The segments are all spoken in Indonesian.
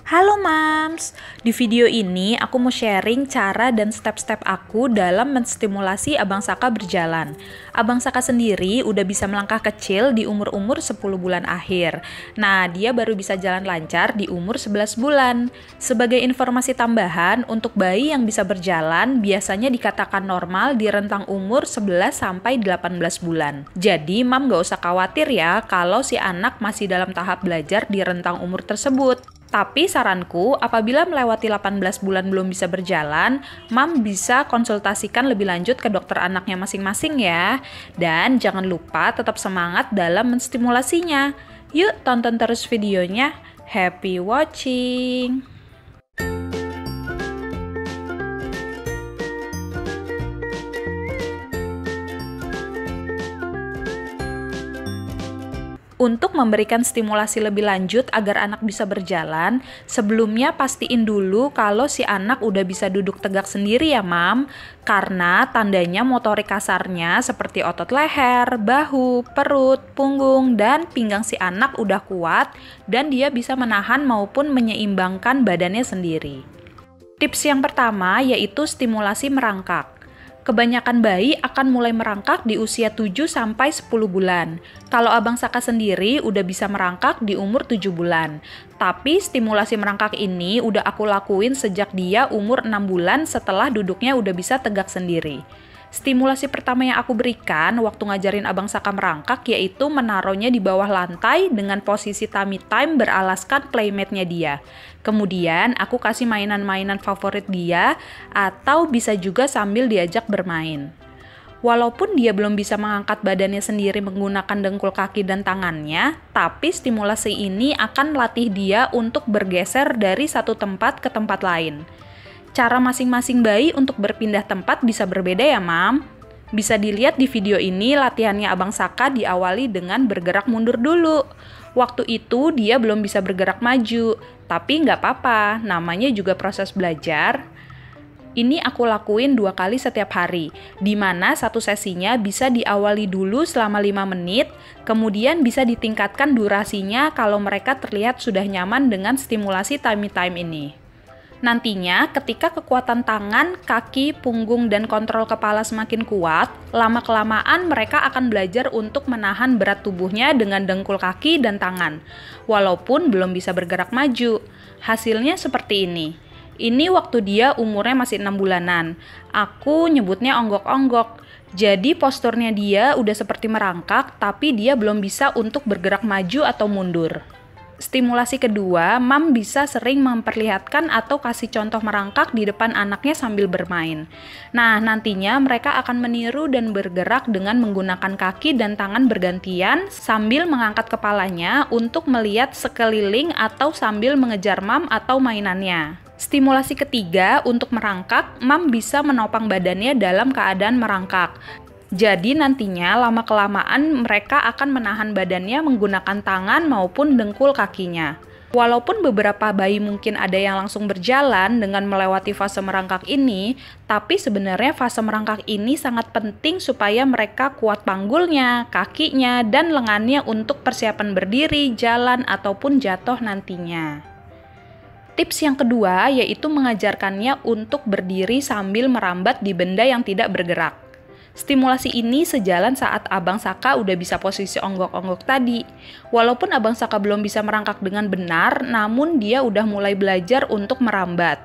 Halo Mams, di video ini aku mau sharing cara dan step-step aku dalam menstimulasi Abang Saka berjalan. Abang Saka sendiri udah bisa melangkah kecil di umur-umur 10 bulan akhir. Nah, dia baru bisa jalan lancar di umur 11 bulan. Sebagai informasi tambahan, untuk bayi yang bisa berjalan biasanya dikatakan normal di rentang umur 11 sampai 18 bulan. Jadi, Mam gak usah khawatir ya kalau si anak masih dalam tahap belajar di rentang umur tersebut. Tapi saranku, apabila melewati 18 bulan belum bisa berjalan, Mam bisa konsultasikan lebih lanjut ke dokter anaknya masing-masing ya. Dan jangan lupa tetap semangat dalam menstimulasinya. Yuk tonton terus videonya. Happy watching! Untuk memberikan stimulasi lebih lanjut agar anak bisa berjalan, sebelumnya pastiin dulu kalau si anak udah bisa duduk tegak sendiri ya Mam, karena tandanya motorik kasarnya seperti otot leher, bahu, perut, punggung, dan pinggang si anak udah kuat dan dia bisa menahan maupun menyeimbangkan badannya sendiri. Tips yang pertama yaitu stimulasi merangkak. Kebanyakan bayi akan mulai merangkak di usia 7-10 bulan. Kalau Abang Saka sendiri udah bisa merangkak di umur 7 bulan. Tapi stimulasi merangkak ini udah aku lakuin sejak dia umur 6 bulan setelah duduknya udah bisa tegak sendiri. Stimulasi pertama yang aku berikan waktu ngajarin Abang Saka merangkak yaitu menaruhnya di bawah lantai dengan posisi tummy time beralaskan playmate-nya dia. Kemudian aku kasih mainan-mainan favorit dia atau bisa juga sambil diajak bermain. Walaupun dia belum bisa mengangkat badannya sendiri menggunakan dengkul kaki dan tangannya, tapi stimulasi ini akan melatih dia untuk bergeser dari satu tempat ke tempat lain. Cara masing-masing bayi untuk berpindah tempat bisa berbeda ya Mam. Bisa dilihat di video ini latihannya Abang Saka diawali dengan bergerak mundur dulu. Waktu itu dia belum bisa bergerak maju, tapi nggak apa-apa, namanya juga proses belajar. Ini aku lakuin 2 kali setiap hari, di mana satu sesinya bisa diawali dulu selama 5 menit, kemudian bisa ditingkatkan durasinya kalau mereka terlihat sudah nyaman dengan stimulasi tummy time ini. Nantinya, ketika kekuatan tangan, kaki, punggung, dan kontrol kepala semakin kuat, lama-kelamaan mereka akan belajar untuk menahan berat tubuhnya dengan dengkul kaki dan tangan, walaupun belum bisa bergerak maju. Hasilnya seperti ini. Ini waktu dia umurnya masih 6 bulanan. Aku nyebutnya onggok-onggok. Jadi posturnya dia udah seperti merangkak, tapi dia belum bisa untuk bergerak maju atau mundur. Stimulasi kedua, Mam bisa sering memperlihatkan atau kasih contoh merangkak di depan anaknya sambil bermain. Nah, nantinya mereka akan meniru dan bergerak dengan menggunakan kaki dan tangan bergantian sambil mengangkat kepalanya untuk melihat sekeliling atau sambil mengejar Mam atau mainannya. Stimulasi ketiga, untuk merangkak, Mam bisa menopang badannya dalam keadaan merangkak. Jadi nantinya lama-kelamaan mereka akan menahan badannya menggunakan tangan maupun dengkul kakinya. Walaupun beberapa bayi mungkin ada yang langsung berjalan dengan melewati fase merangkak ini, tapi sebenarnya fase merangkak ini sangat penting supaya mereka kuat panggulnya, kakinya, dan lengannya untuk persiapan berdiri, jalan, ataupun jatuh nantinya. Tips yang kedua yaitu mengajarkannya untuk berdiri sambil merambat di benda yang tidak bergerak. Stimulasi ini sejalan saat Abang Saka udah bisa posisi onggok-onggok tadi. Walaupun Abang Saka belum bisa merangkak dengan benar, namun dia udah mulai belajar untuk merambat.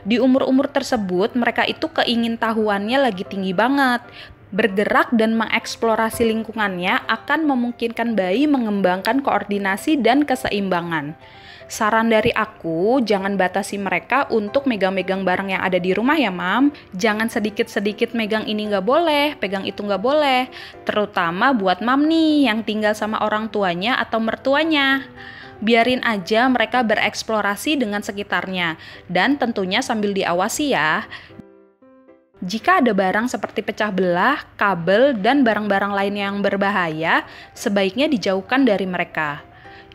Di umur-umur tersebut, mereka itu keingintahuannya lagi tinggi banget. Bergerak dan mengeksplorasi lingkungannya akan memungkinkan bayi mengembangkan koordinasi dan keseimbangan. Saran dari aku, jangan batasi mereka untuk megang-megang barang yang ada di rumah ya Mam. Jangan sedikit-sedikit megang ini nggak boleh, pegang itu nggak boleh. Terutama buat Mam nih yang tinggal sama orang tuanya atau mertuanya. Biarin aja mereka bereksplorasi dengan sekitarnya. Dan tentunya sambil diawasi ya. Jika ada barang seperti pecah belah, kabel, dan barang-barang lainnya yang berbahaya, sebaiknya dijauhkan dari mereka.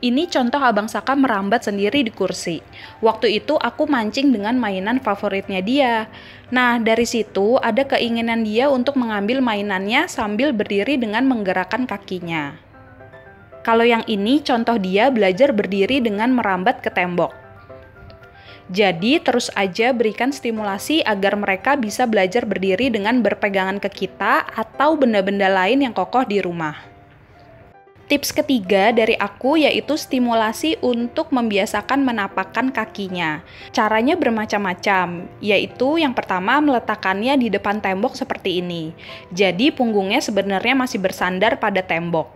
Ini contoh Abang Saka merambat sendiri di kursi. Waktu itu aku mancing dengan mainan favoritnya dia. Nah, dari situ ada keinginan dia untuk mengambil mainannya sambil berdiri dengan menggerakkan kakinya. Kalau yang ini contoh dia belajar berdiri dengan merambat ke tembok. Jadi terus aja berikan stimulasi agar mereka bisa belajar berdiri dengan berpegangan ke kita atau benda-benda lain yang kokoh di rumah. Tips ketiga dari aku yaitu stimulasi untuk membiasakan menapakkan kakinya. Caranya bermacam-macam, yaitu yang pertama meletakkannya di depan tembok seperti ini. Jadi punggungnya sebenarnya masih bersandar pada tembok.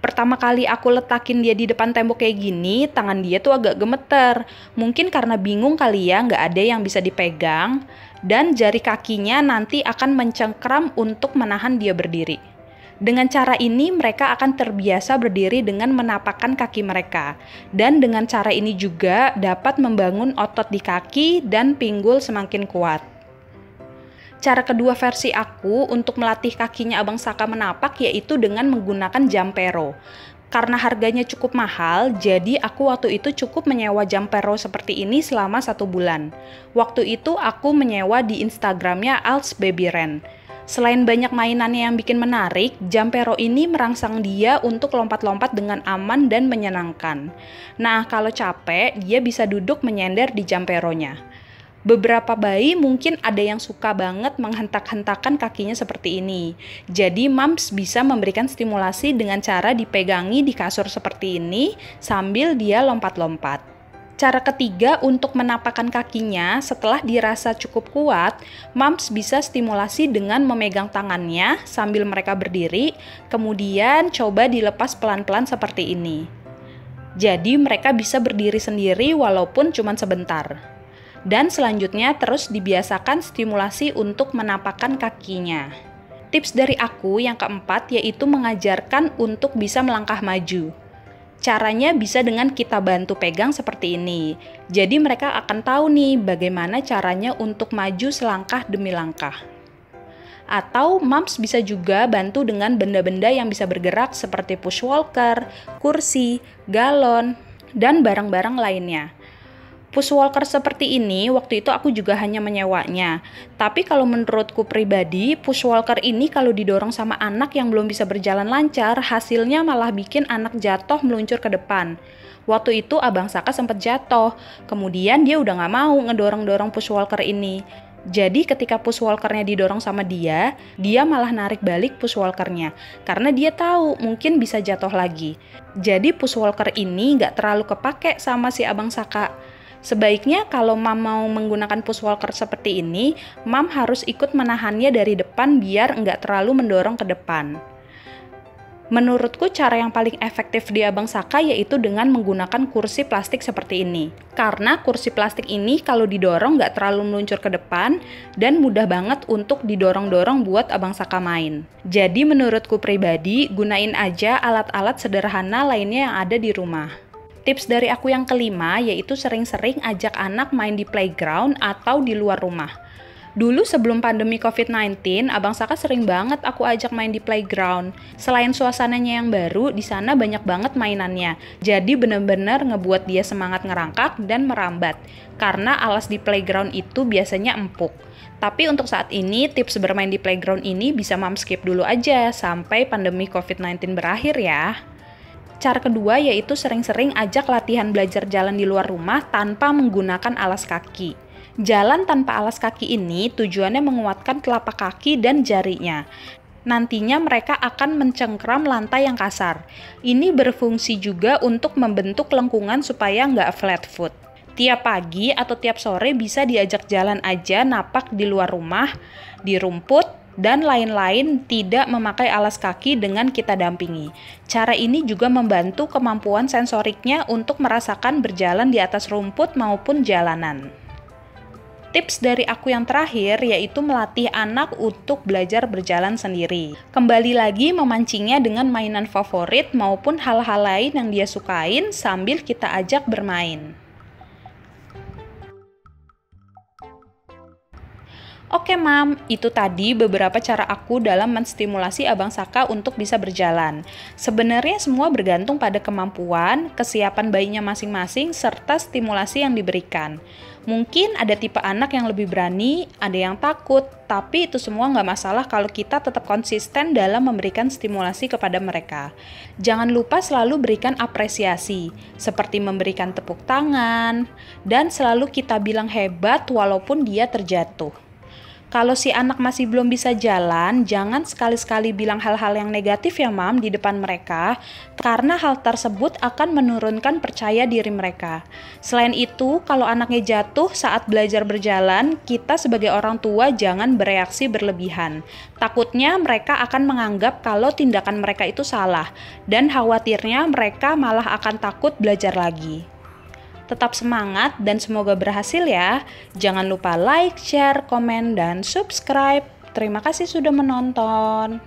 Pertama kali aku letakin dia di depan tembok kayak gini, tangan dia tuh agak gemeter. Mungkin karena bingung kali ya, nggak ada yang bisa dipegang. Dan jari kakinya nanti akan mencengkram untuk menahan dia berdiri. Dengan cara ini mereka akan terbiasa berdiri dengan menapakkan kaki mereka. Dan dengan cara ini juga dapat membangun otot di kaki dan pinggul semakin kuat. Cara kedua versi aku untuk melatih kakinya Abang Saka menapak yaitu dengan menggunakan Jampero. Karena harganya cukup mahal, jadi aku waktu itu cukup menyewa Jampero seperti ini selama 1 bulan. Waktu itu aku menyewa di Instagramnya Al's Baby Ren. Selain banyak mainannya yang bikin menarik, Jampero ini merangsang dia untuk lompat-lompat dengan aman dan menyenangkan. Nah, kalau capek, dia bisa duduk menyender di Jamperonya. Beberapa bayi mungkin ada yang suka banget menghentak-hentakan kakinya seperti ini. Jadi, moms bisa memberikan stimulasi dengan cara dipegangi di kasur seperti ini sambil dia lompat-lompat. Cara ketiga untuk menapakkan kakinya setelah dirasa cukup kuat, moms bisa stimulasi dengan memegang tangannya sambil mereka berdiri, kemudian coba dilepas pelan-pelan seperti ini. Jadi mereka bisa berdiri sendiri walaupun cuma sebentar. Dan selanjutnya terus dibiasakan stimulasi untuk menapakkan kakinya. Tips dari aku yang keempat yaitu mengajarkan untuk bisa melangkah maju. Caranya bisa dengan kita bantu pegang seperti ini. Jadi mereka akan tahu nih bagaimana caranya untuk maju selangkah demi langkah. Atau moms bisa juga bantu dengan benda-benda yang bisa bergerak seperti push walker, kursi, galon, dan barang-barang lainnya. Push walker seperti ini, waktu itu aku juga hanya menyewanya. Tapi kalau menurutku pribadi, push walker ini kalau didorong sama anak yang belum bisa berjalan lancar, hasilnya malah bikin anak jatuh meluncur ke depan. Waktu itu Abang Saka sempat jatuh, kemudian dia udah gak mau ngedorong-dorong push walker ini. Jadi ketika push walkernya didorong sama dia malah narik balik push walkernya. Karena dia tahu mungkin bisa jatuh lagi. Jadi push walker ini gak terlalu kepake sama si Abang Saka. Sebaiknya kalau mam mau menggunakan push walker seperti ini, mam harus ikut menahannya dari depan biar nggak terlalu mendorong ke depan. Menurutku cara yang paling efektif di Abang Saka yaitu dengan menggunakan kursi plastik seperti ini. Karena kursi plastik ini kalau didorong nggak terlalu meluncur ke depan dan mudah banget untuk didorong-dorong buat Abang Saka main. Jadi menurutku pribadi, gunain aja alat-alat sederhana lainnya yang ada di rumah. Tips dari aku yang kelima yaitu sering-sering ajak anak main di playground atau di luar rumah. Dulu sebelum pandemi COVID-19, Abang Saka sering banget aku ajak main di playground. Selain suasananya yang baru, di sana banyak banget mainannya. Jadi bener-bener ngebuat dia semangat ngerangkak dan merambat. Karena alas di playground itu biasanya empuk. Tapi untuk saat ini, tips bermain di playground ini bisa mam skip dulu aja sampai pandemi COVID-19 berakhir ya. Cara kedua yaitu sering-sering ajak latihan belajar jalan di luar rumah tanpa menggunakan alas kaki. Jalan tanpa alas kaki ini tujuannya menguatkan telapak kaki dan jarinya. Nantinya mereka akan mencengkram lantai yang kasar. Ini berfungsi juga untuk membentuk lengkungan supaya nggak flat foot. Tiap pagi atau tiap sore bisa diajak jalan aja napak di luar rumah, di rumput, dan lain-lain tidak memakai alas kaki dengan kita dampingi. Cara ini juga membantu kemampuan sensoriknya untuk merasakan berjalan di atas rumput maupun jalanan. Tips dari aku yang terakhir yaitu melatih anak untuk belajar berjalan sendiri. Kembali lagi memancingnya dengan mainan favorit maupun hal-hal lain yang dia sukain sambil kita ajak bermain. Oke Mam, itu tadi beberapa cara aku dalam menstimulasi Abang Saka untuk bisa berjalan. Sebenarnya semua bergantung pada kemampuan, kesiapan bayinya masing-masing, serta stimulasi yang diberikan. Mungkin ada tipe anak yang lebih berani, ada yang takut, tapi itu semua nggak masalah kalau kita tetap konsisten dalam memberikan stimulasi kepada mereka. Jangan lupa selalu berikan apresiasi, seperti memberikan tepuk tangan, dan selalu kita bilang hebat walaupun dia terjatuh. Kalau si anak masih belum bisa jalan, jangan sekali-sekali bilang hal-hal yang negatif ya Mam di depan mereka, karena hal tersebut akan menurunkan percaya diri mereka. Selain itu, kalau anaknya jatuh saat belajar berjalan, kita sebagai orang tua jangan bereaksi berlebihan. Takutnya mereka akan menganggap kalau tindakan mereka itu salah, dan khawatirnya mereka malah akan takut belajar lagi. Tetap semangat dan semoga berhasil ya. Jangan lupa like, share, komen, dan subscribe. Terima kasih sudah menonton.